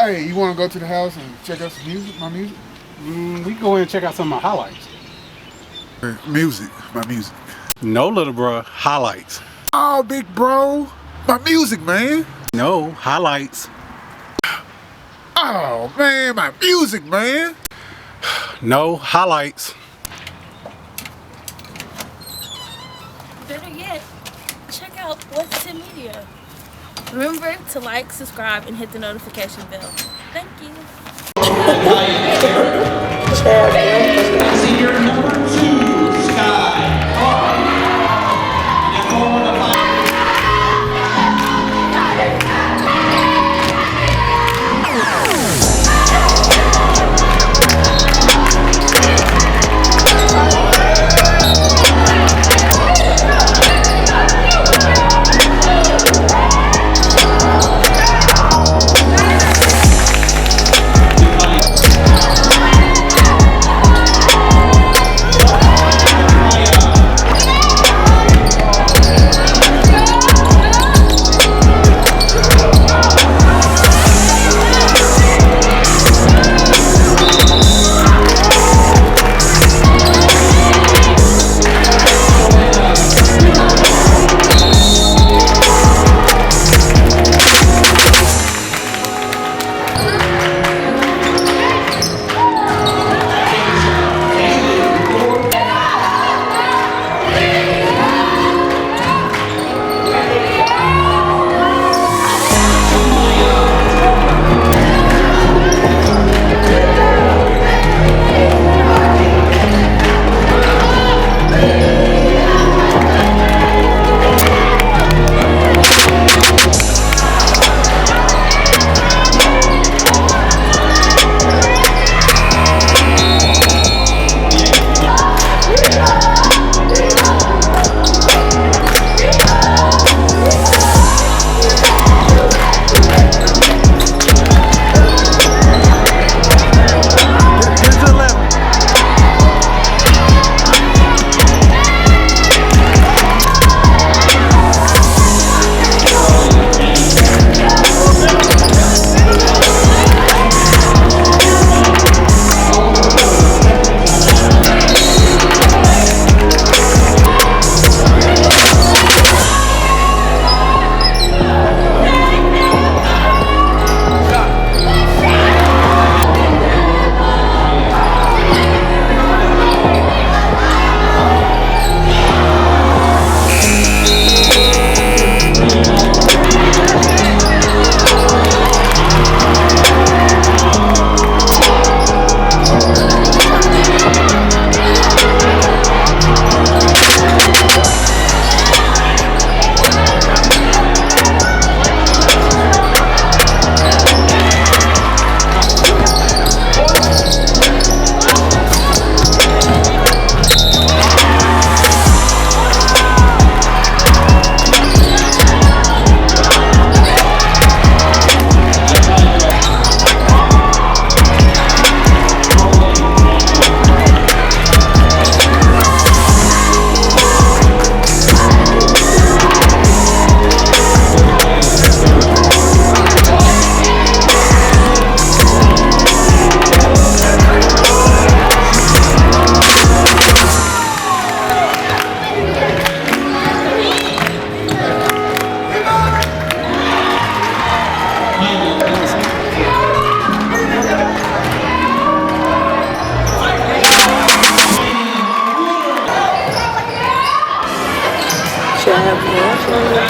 Hey, you want to go to the house and check out some music, my music? We can go in and check out some of my highlights. Music, my music. No, little bro, highlights. Oh, big bro, my music, man. No, highlights. Oh, man, my music, man. No, highlights. Better yet, check out What's in Media. Remember to like, subscribe, and hit the notification bell. Thank you. Senior number 2, Sky Clark. Champion.